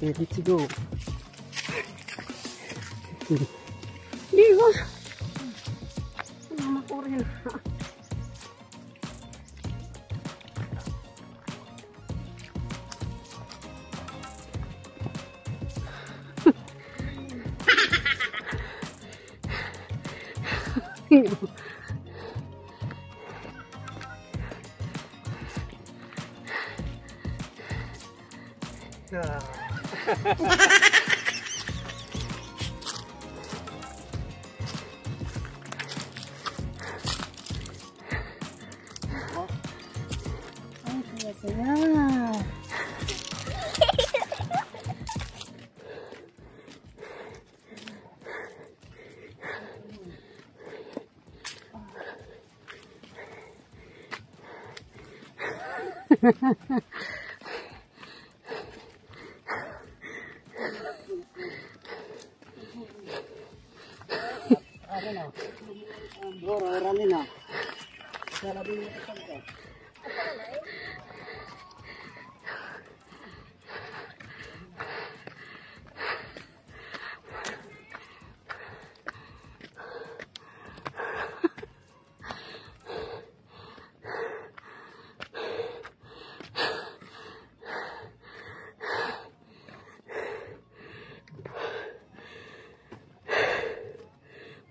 Okay, let's go. Ligo. Ano ko rin.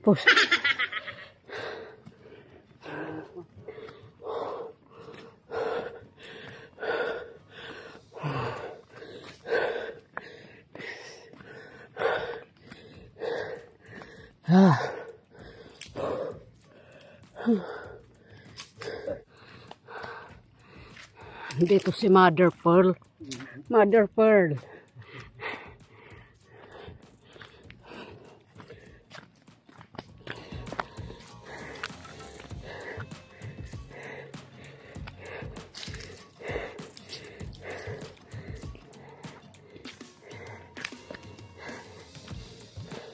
Push. Dito si Mother Pearl. Mother Pearl.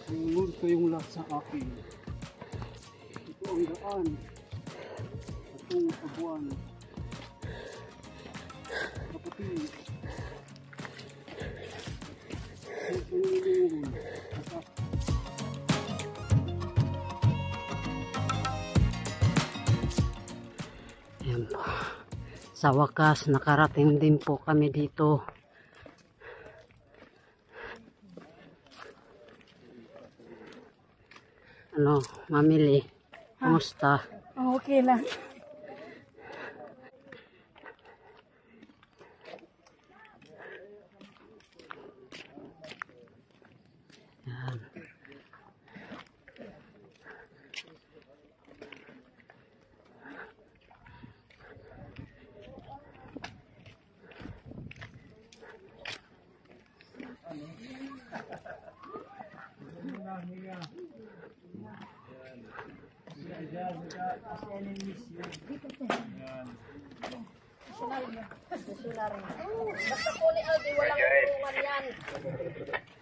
Huwag kayong lahat sa akin. Ito ang daan. Atong kabuan. Kapatid. Ayan po. Sa wakas, nakarating din po kami dito. Ano, mamili. Kumusta? Okay lang. Yan. Basta po ni Aldi, walang urungan yan.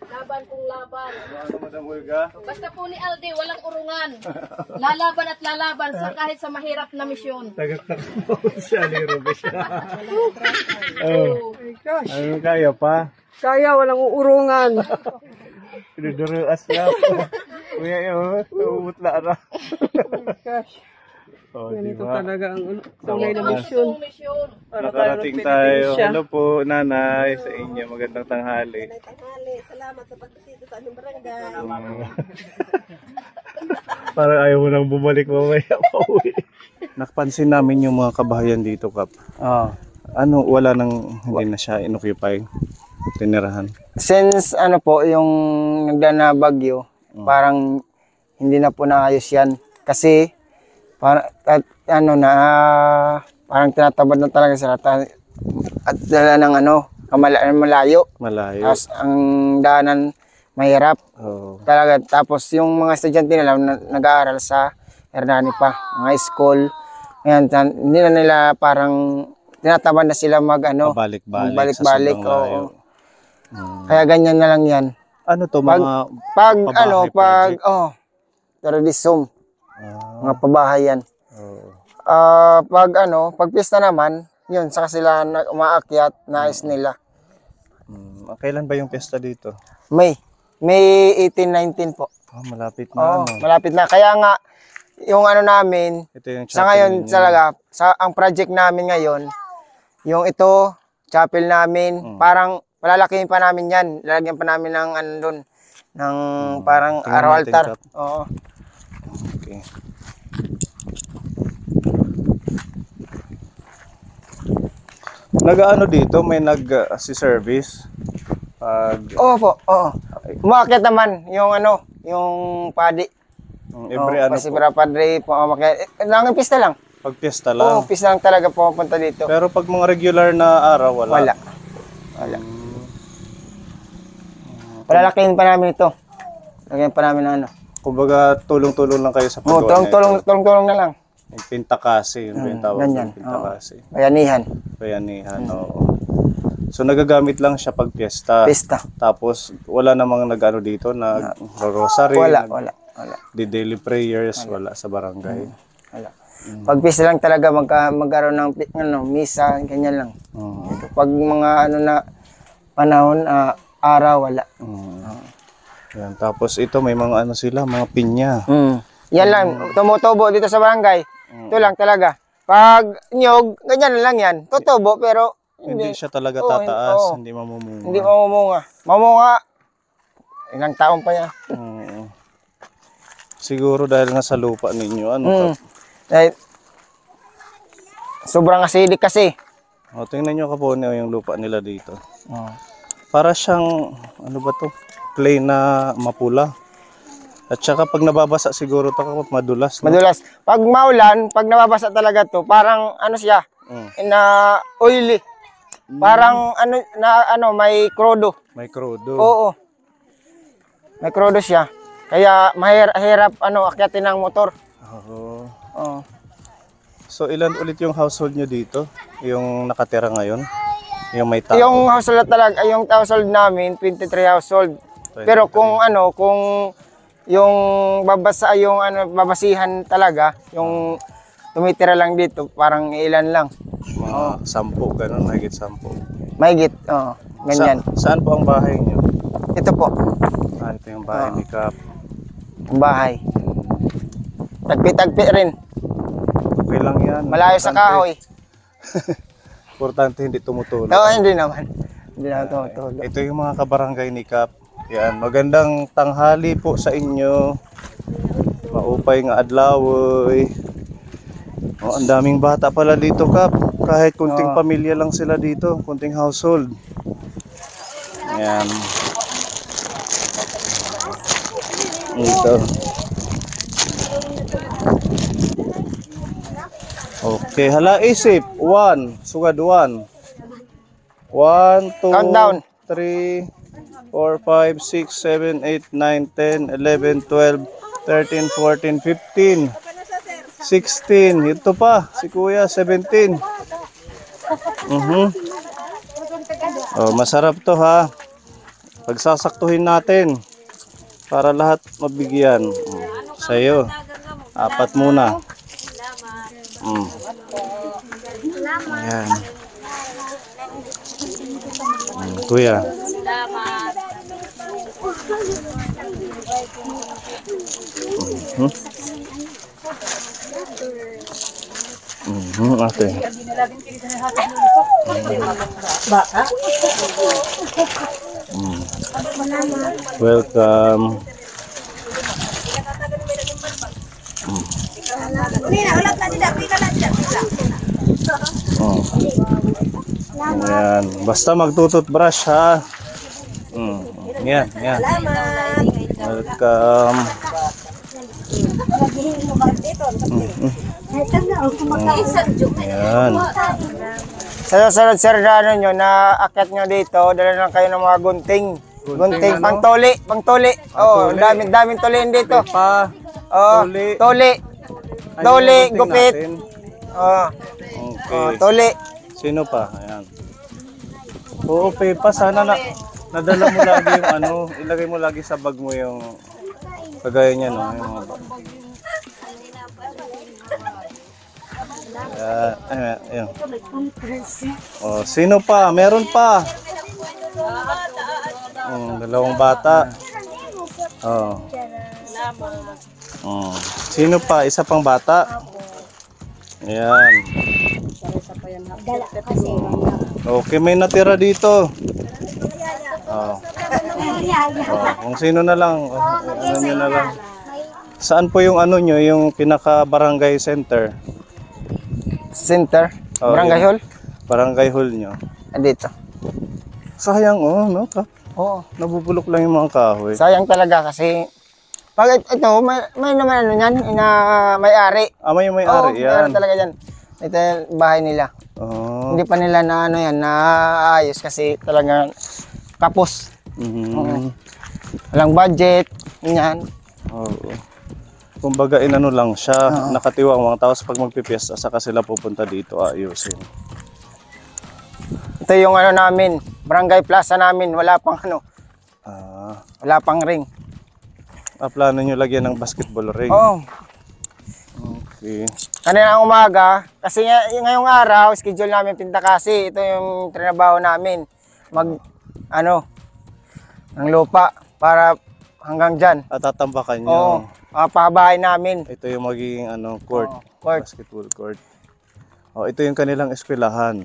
Laban kung laban. Basta po ni Aldi, walang urungan. Lalaban at lalaban sa kahit sa mahirap na misyon. Tagaktakbo siya ni Rubes. Oh. Ano kaya pa? Kaya walang uurungan. Pinuduruas niya. Kuya yun, umutla na. Oh, Ganito diba? talaga ang tunay na Misyon. Nakarating tayo. Hello po, nanay, sa inyo. Magandang tanghali. Salamat sa pagbisita sa aming barangay. Parang ayaw mo nang bumalik mamaya pa uwi. Napansin namin yung mga kabahayan dito, Kap. Ano, wala nang, hindi na siya inoccupy, tinirahan. Since ano po, yung nagdaan na bagyo, parang hindi na po naayos yan. Kasi, parang tinatabad na talaga sila at dala ng malayo. Malayo. Tapos ang daanan mahirap. Oh. Talaga. Tapos yung mga estudyante nila nag-aaral sa Hernani pa, mga school. Ngayon, hindi na nila parang tinatabad na sila Balik-balik sa sobrang layo. Kaya ganyan na lang yan. Ano to, mga tourism. Mga pabahayan. Oh. Pag pista naman, yun, saka sila umaakyat, nais nila. Kailan ba yung piyesta dito? May 18-19 po. Malapit Oo, na. Ano? malapit na. Kaya nga, yung ano namin, Ito yung sa chapel ngayon ninyo. talaga, ang project namin ngayon, yung ito, chapel namin, parang palalakihin pa namin yan. Lalagyan pa namin ng ano doon, ng parang Tingnan araw natin, altar. Kap. Oo. Okay. Nag-ano dito, may nag-service. Oo po, oo. Umakit naman yung ano, yung padi. Every ano kasi po, para padre po umakit. Lang pista lang. pag piyesta Oo, lang. pista lang talaga pupunta dito. Pero pag mga regular na araw, wala. Wala. Wala. Palalakihin pa namin ito. Lagyan pa namin ng ano. Kumbaga, tulong-tulong lang kayo sa Oo, paggawa tulong na lang. Yung pintakasi, yung tawag ganyan. ng pintakasi. Bayanihan. Bayanihan, oo. So, nagagamit lang siya pag piyesta. Pista. Tapos, wala namang nag-ano dito, nag-rosary, Wala. daily prayers, wala sa barangay. Wala. Pag pista lang talaga magkaroon ng ano, misa, ganyan lang. Pag mga ano na panahon, araw, wala. Yan. Tapos ito, may mga ano sila, mga pinya. Yan lang, tumutubo dito sa barangay. Ito lang talaga. Pag nyog, ganyan lang yan. Tutubo, pero Hindi siya talaga Oo, tataas, oo. hindi mamumunga. hindi mamumunga. Mamunga, ilang taon pa yan. Oo. Siguro dahil nga sa lupa ninyo, ano Kap? Dahil, sobrang acidic kasi. O, tingnan nyo Kapone, yung lupa nila dito. Para siyang, ano ba to? Clay na mapula. At saka pag nababasa siguro to Kap, madulas. No? Madulas. Pag maulan, pag nababasa talaga to, parang ano siya, na oily. Parang may krodo. May krudo. Oo. May krodo siya. Kaya mahirap akyatin ng motor. Oo. Oo. So ilan ulit yung household nyo dito? Yung nakatira ngayon? Yung may tao? Yung household talaga, yung household namin, 23 household. 23. Pero kung yung babasihan talaga, yung tumitira lang dito, parang ilan lang. Mga 10, ganun, mahigit 10. Mahigit, ganyan. Saan po ang bahay nyo? Ito po, Ito yung bahay ni Kap. ang bahay. Tagpi-tagpi rin. Okay lang yan. Malayo sa kahoy. Importante hindi tumutulog. Oo, hindi naman. Hindi naman tumutulog. Ito yung mga kabarangay ni Kap. Yan, magandang tanghali po sa inyo. Maupay nga adlawoy. Oh, ang daming bata pala dito, Kap. Kahit kunting pamilya lang sila dito, kunting household. Yan. Ito. Okay, hala isip. 1, sugad 1. 1, 2, Countdown. 3, 4, 5, 6, 7, 8, 9, 10, 11, 12, 13, 14, 15, 16. Ito pa, si Kuya, 17. Oh, masarap to ha. Pagsasaktuhin natin para lahat mabigyan. Sa'yo, 4 muna. Ayan. Kuya. Ate. Welcome. Ayan. Basta magtututbrush ha. Yan, yan. Welcome. Ayan. Sa sunod sir na ano nyo, na akyat nyo dito, dala lang kayo ng mga gunting. Gunting, ano? pangtuli. Oo, daming tuliin dito. Pa. Oo, Tuli. tuli. Ano Tuli, yung gunting gupit. natin? Oo, Okay. tuli. Sino pa? Ayan. Oo, Pepa, sana nadala mo lagi yung ano, ilagay mo lagi sa bag mo yung kagaya niya, no? Yung mga bag. Ayan. Oh, sino pa? Meron pa. Dalawang bata. Oh. Sino pa? Isa pang bata? Ayan. Okay, may natira dito. Oh. Kung sino na lang, ano nyo na lang. Saan po yung ano nyo, yung pinaka-barangay center? Center? Oh, Barangay Hall? Barangay hall nyo. Dito. Sayang no? Oo. Nabubulok lang yung mga kahoy. Sayang talaga kasi pag ito, may naman ano yan, may-ari. May Oo, may-ari yan. meron talaga yan. Ito yung bahay nila. Oh. Hindi pa nila na ano yan, naayos kasi talaga kapos. Oo. Walang budget, yan. Oo. Kumbaga inano lang siya, nakatiwang tapos pag magpipiesta saka sila pupunta dito ayusin. Ito yung ano namin, barangay plaza namin, wala pang ano, wala pang ring. Plano nyo lagyan ng basketball ring? Oo. Okay. Kanina umaga, kasi ngayong araw, schedule namin pinta kasi, ito yung trinabaho namin. Ng lupa, para hanggang dyan. At tatambakan nyo? Oo, pahabahay namin. Ito yung magiging court, court. basketball court. Ito yung kanilang eskwelahan.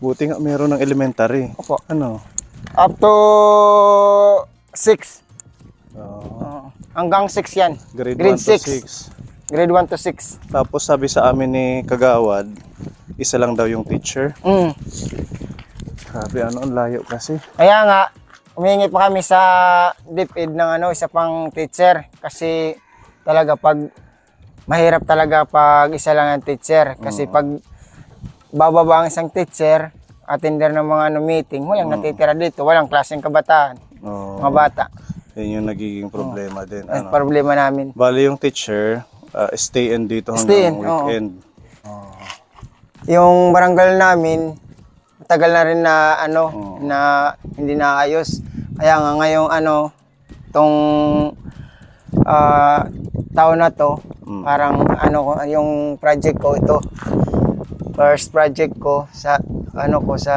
Buti nga meron ng elementary. Opo. Ano? Up to 6. Oh. Hanggang 6 yan. Grade 1 to 6. Grade 1 to 6. Tapos sabi sa amin ni Kagawad, isa lang daw yung teacher. Sabi ang layo kasi. Kaya nga, humingi pa kami sa DepEd ng isa pang teacher. Kasi talaga mahirap talaga pag isa lang ang teacher. Kasi pag bababa ang isang teacher, attender ng mga meeting, walang natitira dito, walang klaseng kabataan, mga bata. Yun yung nagiging problema din. Problema namin. Bali yung teacher, stay in dito hanggang weekend. Yung barangay namin, matagal na rin na na hindi naayos. Kaya nga ngayong tong taon na to, parang yung project ko ito. First project ko sa sa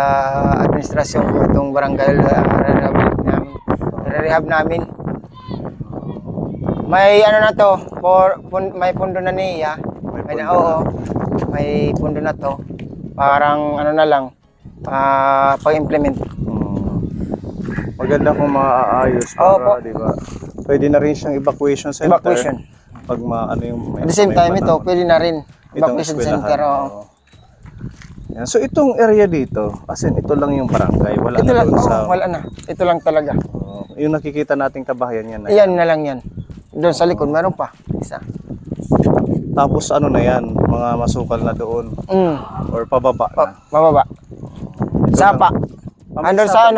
administrasyon ko itong barangay rehab namin. May na to, may pundo na niya. May pundo na to. Parang na lang pag-implement. Maganda kung maaayos para, di ba? Pwede na rin siyang evacuation center. Pag yung at the same time ito, pwede na rin evacuation center. Yan. So itong area dito, as in ito lang yung barangay, wala ito na lang, doon sa... wala na. Ito lang talaga. Yung nakikita nating kabahayan yan na yan. Yan na lang yan. Doon sa likod, meron pa. Isa. Tapos na yan, mga masukal na doon. Or pababa na. Pababa. Sapa. Andun sa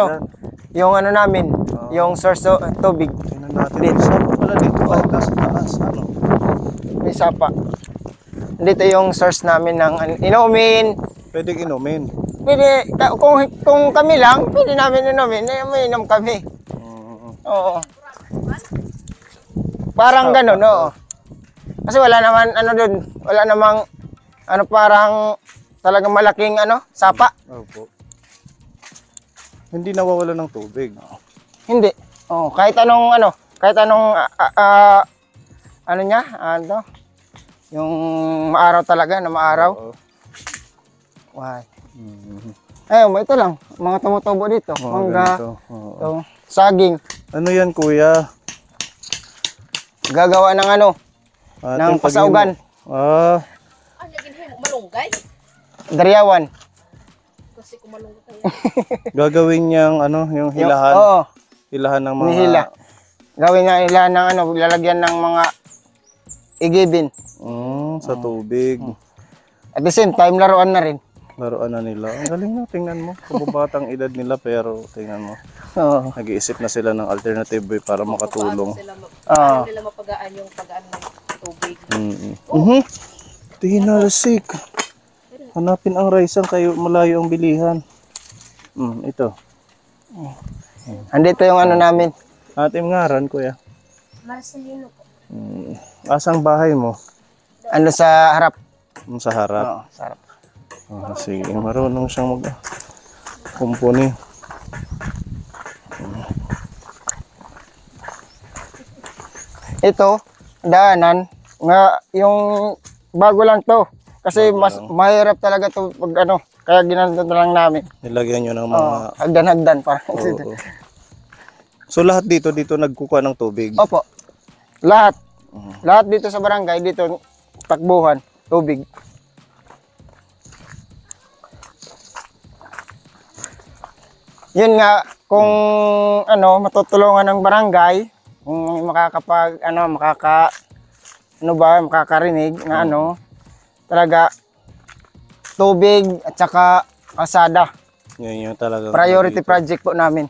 yung namin, yung source of tubig. Tingnan natin. May sapa pala dito. Sa taas. May sapa. Dito yung source namin ng inumin. Pwedeng inumin. Pwede, kung kami lang, pwede namin inumin. May inom kami. Oo. Parang ganun, oo. Kasi wala naman, doon, wala namang, parang talagang malaking, sapa. Opo. Hindi nawawala ng tubig. Hindi. Kahit anong, yung maaraw talaga, na maaraw. Why? Ito lang, mga tumutubo dito. Mangga, saging. Ano yan, kuya? Gagawa ng ng pasaugan. Malunggay? Daryawan. Kasi kumalunggay. Gagawin niyang yung hilahan. Oo. Hilahan ng mga... Nihila. Gawin nga hilahan ng lalagyan ng mga igibin. Sa tubig. At the same time, laruan na rin. Laruan na nila. Ang galing na, tingnan mo. Kababatang edad nila pero tingnan mo. Nag-iisip na sila ng alternative way para makatulong. Paano nila mapagaan yung pagaan ng tubig. Tinalsik. Hanapin ang rice kayo malayo ang bilihan. Ito. Andito yung namin. Ating ngaran, kuya. Marcelino po. Asang bahay mo? Sa harap. Sa harap? Oo, sa harap. Sige, marunong siyang mag-kumpuni. Ito, daanan, nga yung bago lang to. Kasi mas mahirap talaga to pag ano, kaya ginanto na lang namin. Nilagyan nyo ng mga... Hagdan-hagdan pa. Oo. So lahat dito nagkukuha ng tubig? Opo, lahat. Lahat dito sa barangay, dito takbuhan, tubig. Yun nga, kung ano, matutulungan ng barangay, kung makakarinig na ano, talaga tubig at saka kalsada. Yun yung talaga. Priority project po namin.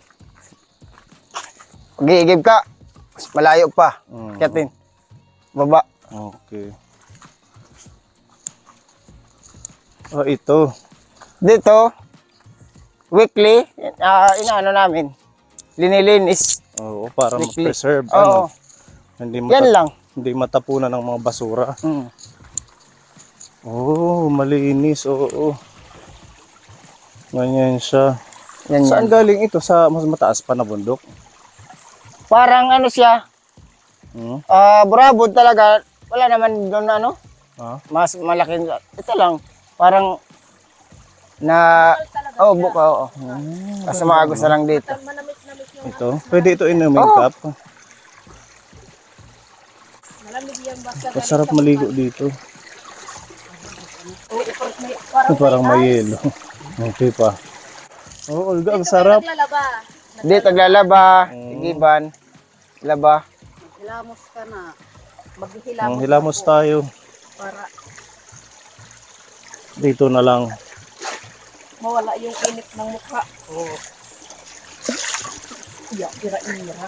Pag-iigib ka, mas malayo pa. Katin. Baba. Okay. Oh, ito. Dito, weekly, inaano namin, linilinis. Oo, para Weekly. ma-preserve. Oo. Yan lang. Hindi matapunan ng mga basura. Mm. Oh, malinis. Oo. Ganyan siya. Yan, Saan yan. galing ito? Sa mas mataas pa na bundok? Parang ano siya, burabod talaga. Wala naman doon ano, mas malaki. Ito lang, parang na, buka, oo. Kasi maagos na lang dito. Ito. Pwede ito inumin, Kap. Masarap maligo dito. Parang may yelo. Okay pa. Oh, Olga, ang sarap. Dito taglalaba, igiban, laba. Hilamos ka na. Hilamos tayo. Para Dito na lang. mawala yung init ng mukha. Oh. Ira-ira.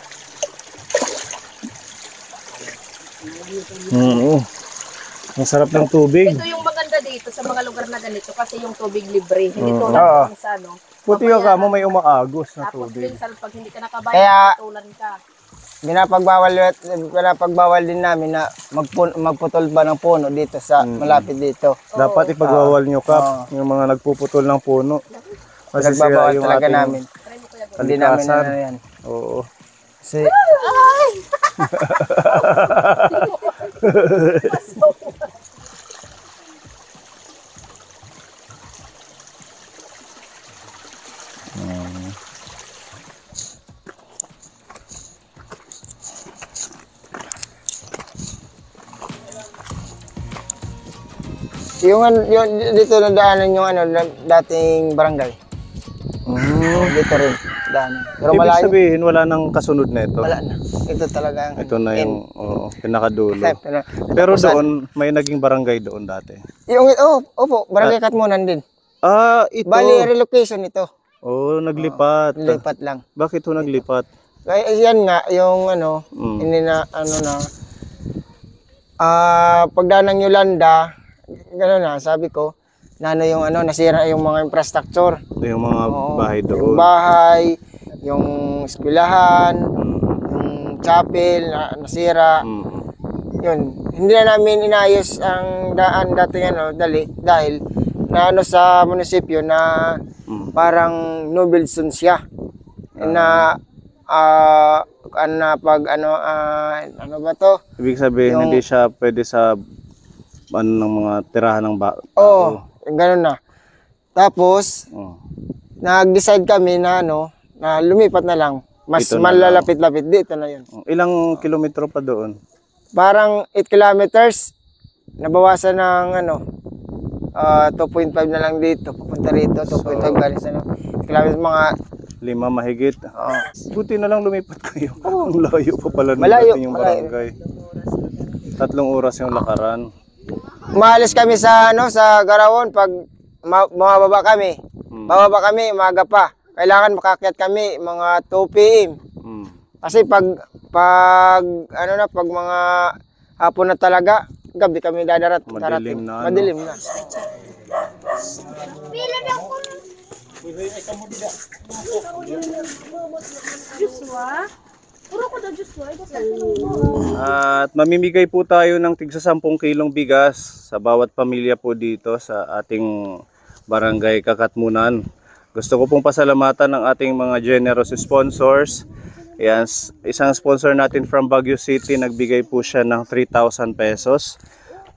Ang sarap ng tubig. Ito yung maganda dito sa mga lugar na ganito kasi yung tubig libre. Hindi Oo. tulad ng sa ano. Puti ka mo may umaagos na Tapos tubig. minsan pag hindi ka nakabayad, Kaya- tutulan ka. Pinapagbawal din namin na magputol ba ng puno dito sa malapit dito. Dapat ipagbawal nyo, Kap, yung mga nagpuputol ng puno. Kasi Nagbabawal yung talaga ating namin. Hindi namin kalikasan. ano yan. Oo. Kasi yung dito na daanan yung ano dating barangay. Dito rin daanan. Pero Ibig malayo. sabihin, wala nang kasunod na ito. Wala na. Ito talaga ang Ito na yung pinakadulo. Pero Pero doon, may naging barangay doon dati. yung opo, barangay Katmunan din. Ah, ito. Bali relocation ito. Oh, naglipat. Lipat lang. Bakit ho naglipat? Kaya yan nga yung ano, hindi na ano na pagdaan ng Yolanda, gano'n na, sabi ko, na ano yung ano, nasira yung mga infrastructure. Yung mga bahay Yung doon. bahay, yung eskwelahan, yung chapel na nasira. Yun, hindi na namin inayos ang daan dating ano, dahil na ano sa munisipyo na parang no build zone siya. Na ano ba to? Ibig sabihin, Yung- hindi siya pwede sa ng mga tirahan ng Oo, gano'n na. Tapos, nag-decide kami na ano, na lumipat na lang. Mas Dito na malalapit-lapit dito na yun. Ilang kilometro pa doon? Parang 8 kilometers. Nabawasan ng ano, 2.5 na lang dito. Papunta rito, 2.5 galing sa ano. Kilometers mga, 5 mahigit. Buti na lang lumipat kayo. Ang layo pa pala nung Malayo, dating yung malayo. barangay. 3 oras yung lakaran. Umalis kami sa ano, sa Garawon pag mababa kami. Bababa kami, umaga pa. Kailangan makakyat kami mga 2 PM. Kasi pag mga hapon na talaga, gabi kami Madilim na, ano? Madilim na. At mamimigay po tayo ng tigsa 10 kilong bigas sa bawat pamilya po dito sa ating barangay Kakatmunan. Gusto ko pong pasalamatan ng ating mga generous sponsors. Yan, isang sponsor natin from Baguio City, nagbigay po siya ng 3,000 pesos.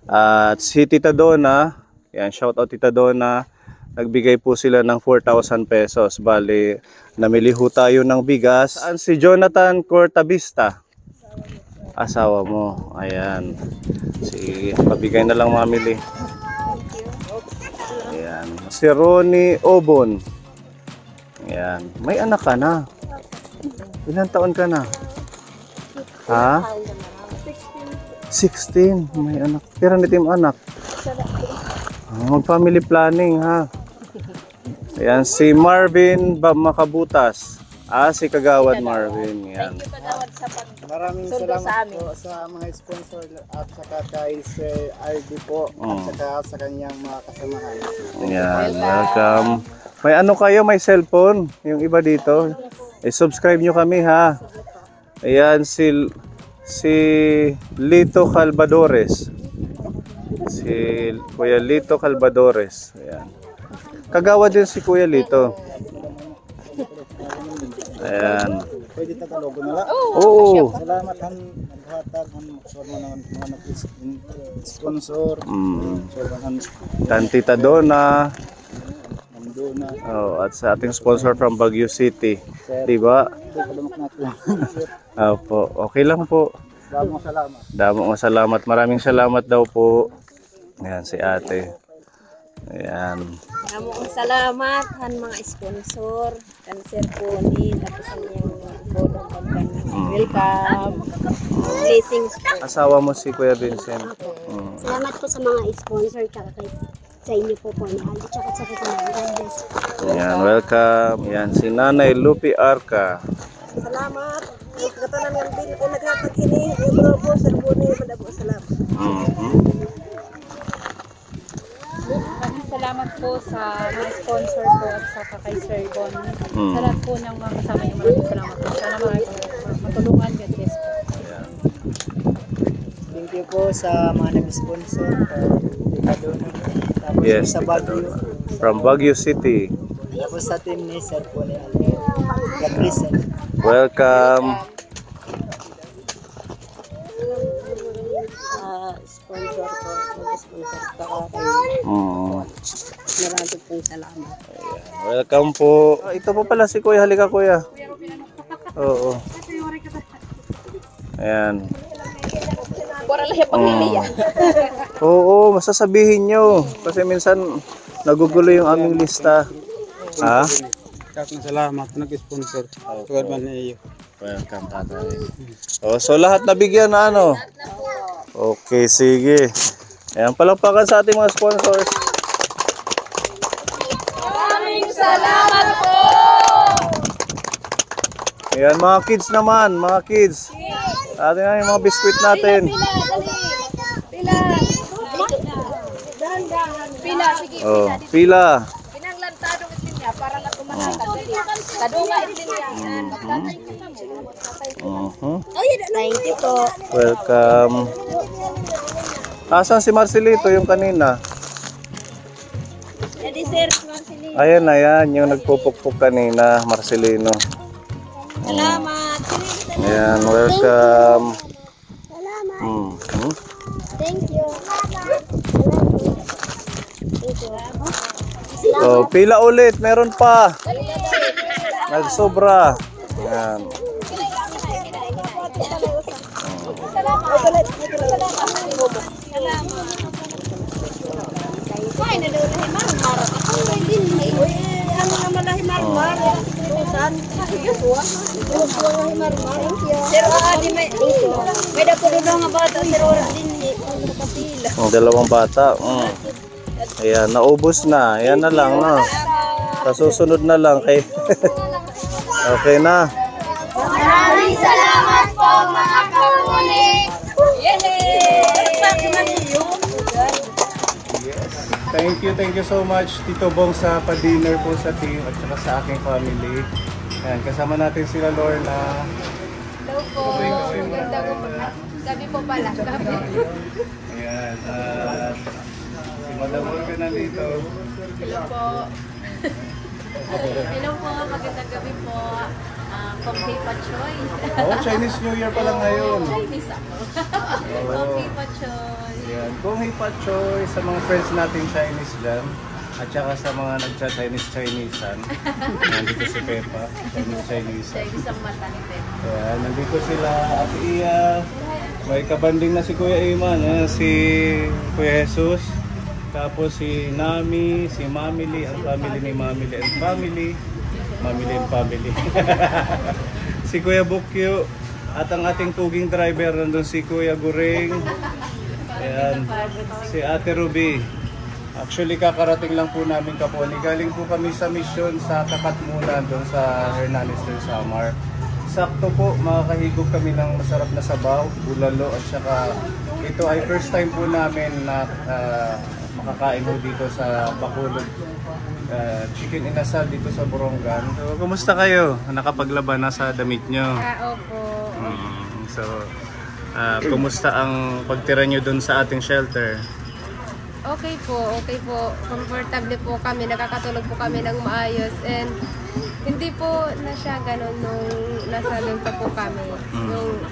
At si Tita Donna, yan, shout out Tita Donna, nagbigay po sila ng 4,000 pesos. Bali, namili ho tayo ng bigas. Saan si Jonathan Cortabista? Asawa mo. Ayan. Sige, pabigay na lang mamili. Ayan. Si Ronnie Obon. Ayan. May anak ka na. Ilang taon ka na? Ha? 16. May anak. Pero nito yung anak. Mag-family planning ha. Ayan, si Marvin Makabutas. Si Kagawad Marvin. Ayan. Thank you Kagawad sa Maraming pagsundo sa salamat amin. po sa mga sponsor at saka kay Sir RD po at saka sa kanyang mga kasamahan. Ayan, welcome. May ano kayo, may cellphone. Yung iba dito. Subscribe nyo kami ha. Ayan, si Lito Calvadores. Si Kuya Lito Calvadores. Ayan. Kagawa din si Kuya Lito. Ayan. Pwede tatalogo na lang. Oo. Salamat ang naghatag ang mga sponsor. Kan Tita Donna. Dona. Oh, at sa ating sponsor from Baguio City. Diba? Opo. Okay lang po. Damong salamat. Damong salamat. Maraming salamat daw po. Ayan si ate. Ayan. Maraming salamat han mga sponsor, kan Sir Pony, tapos ang iyong bodong pagkan. Welcome. Blessings po. Asawa mo si Kuya Vincent. Salamat po sa mga sponsor tsaka kay sa inyo po ni Aldi tsaka sa mga guys. Ayan, welcome. Ayan si Nanay Lupi Arca. Salamat. Katanan ng din ko naghatag ini grupo Sir Pony madabo salamat. Salamat po sa mga sponsor po at saka kay Sir Bon. Sa lahat po ng mga kasama niyo, maraming salamat po. Sana marami po matulungan. God bless po. Thank you po sa mga nag-sponsor. Tapos Yes, sa Baguio. from Baguio City. Tapos sa team ni Sir Pony Aldi. God bless. Welcome. Sponsor po, mag-sponsor tsaka kay marami pong salamat. Welcome po. Ito po pala si Kuya. Halika Kuya. Oo. Ayan. Para lang yung pamilya. Oo, masasabihin nyo. Kasi minsan nagugulo yung aming lista. Ha? Salamat nag-sponsor. Tuwad man niyo. Welcome tatay. Oh, so lahat nabigyan na ano? Okay, sige. Ayan, palakpakan sa ating mga sponsors. Maraming salamat po. Ayan, mga kids naman, mga kids. Atin na yung mga biskuit natin. Pila, sige. Oh, pila. Pinanglantado itin niya para lang kumanatag. Kadunga itin niya. Thank you po. Welcome. Asan si Marcelito yung kanina? Jadi Sir Marcelino. Ayan na yan, yung nagpupukpuk kanina, Marcelino. Salamat. Ayan, welcome. Salamat. Thank you. So, pila ulit, meron pa. Nagsobra. Ayan. Dalawang bata. Ayan, naubos na. Ayan na lang, no? Sa susunod na lang kay okay na. Maraming salamat po mga kapuli. Thank you so much Tito Bong sa pa-dinner po sa team at saka sa aking family. Ayan, kasama natin sila Lorna. Hello po. Ganda ko po. Gabi po pala. Gabi. Ayan, si Madam Olga nandito. Hello po. Hello po. Magandang gabi po. pang Hipa Choy. Oh, Chinese New Year pala ngayon. Chinese ako. Pang Hipa Choy. Yan. Kung Hipachoy sa mga friends natin Chinese dyan, at saka sa mga nagsa-Chinese-Chinesean, nandito si Pepa, Chinese-Chinesean. Chinese ang mata ni Pepa. Yan, nandito sila, Ate Iya, may kabanding na si Kuya Iman, si Kuya Jesus, tapos si Nami, si Mamili, ang family ni Mamili and Family, Mamili and Family. Si Kuya Bukyo, at ang ating tuging driver, nandun si Kuya Guring. Ayan, si Ate Ruby. Actually, kakarating lang po namin Kaponi. Galing po kami sa mission sa Kakatmunan doon sa Hernanes del Samar. Sakto po, makakahigop kami ng masarap na sabaw, bulalo, at saka ito ay first time po namin na makakain po dito sa Bacolod Chicken Inasal dito sa Borongan. So, kumusta kayo? Nakapaglaban na sa damit nyo? Opo. Kumusta ang pagtira nyo dun sa ating shelter? Okay po. Comfortable po kami. Nakakatulog po kami ng maayos. And hindi po na siya ganun nung nasa doon pa po kami. Yung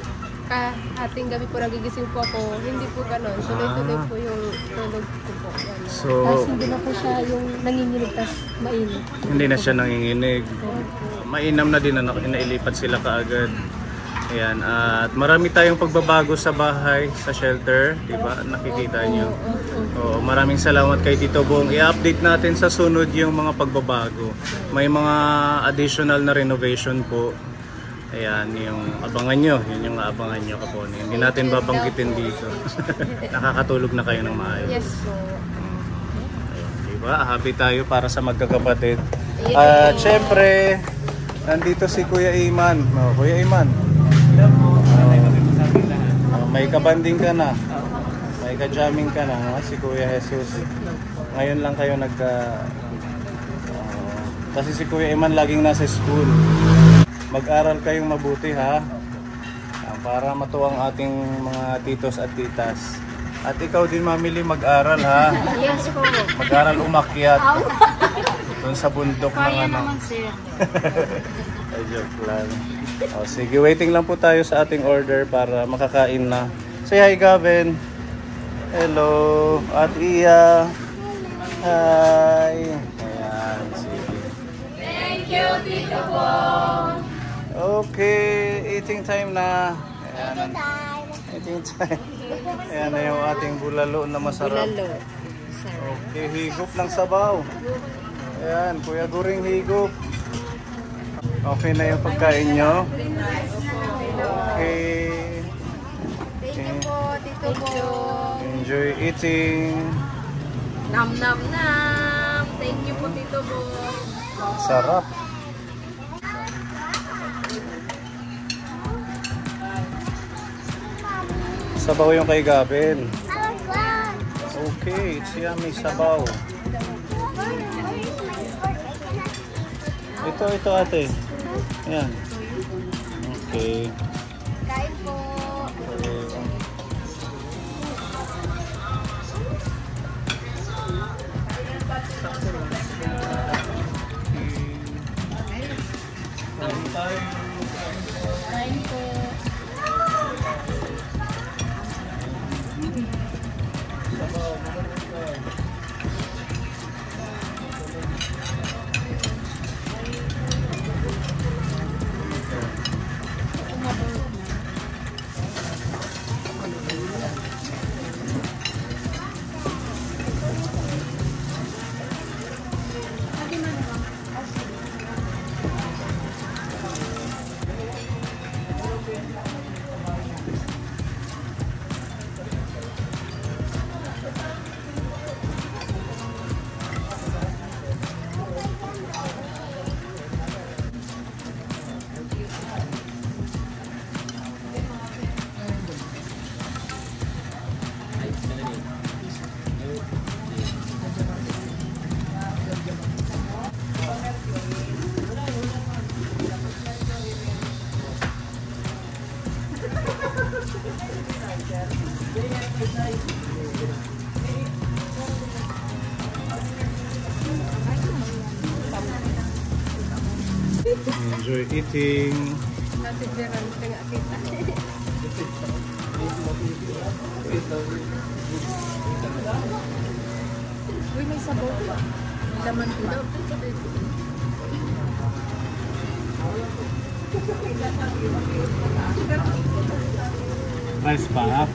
kahating gabi po nagigising po ako, hindi po ganun. Tuloy-tuloy po yung tulog ko po. Ganun. So, Hindi na po siya yung nanginginig tas mainit. hindi na siya nanginginig. Mainam na din na inailipat sila kaagad. Ayan, at marami tayong pagbabago sa bahay, sa shelter, di ba? Nakikita nyo. Oo, maraming salamat kay Tito Bong. I-update natin sa sunod yung mga pagbabago. May mga additional na renovation po. Ayan, yung abangan nyo. Yun yung abangan nyo, Kaponi. Hindi natin babanggitin dito. Nakakatulog na kayo ng maayos. Yes po. Ayun, di ba? Happy tayo para sa magkakapatid. At syempre, nandito si Kuya Iman. Oh, Kuya Iman. May kabanding ka na. May ka-jamming ka na, no? Si Kuya Jesus. Ngayon lang kayo kasi si Kuya Iman laging nasa school. Mag-aral kayong mabuti, ha? Para matuwang ating mga titos at titas. At ikaw din, Mamili, mag-aral, ha? Yes po. Mag-aral umakyat. Doon sa bundok ng ano. Sir. Ay, joke lang. O, sige, waiting lang po tayo sa ating order para makakain na. Say hi, Gavin. Hello. At Iya. Hi. Ayan, sige. Thank you, Tito Bong. Okay, eating time na. Ayan. Eating time. Ayan na yung ating bulalo na masarap. Okay, higop ng sabaw. Ayan, Kuya Guring higop. Okay na yung pagkain nyo. Okay. Thank you po, Tito Bong. Enjoy eating. Nam nam nam. Thank you po, Tito Bong. Sarap. Sabaw yung kay Gabel. Okay, it's yummy sabaw. Ito ate. Ayan. Okay. Kain po. Kain po. Enjoy eating. Ate Veron, tengah kita. Uy, may sabaw pa. Laman ko daw. Rice pa, ha?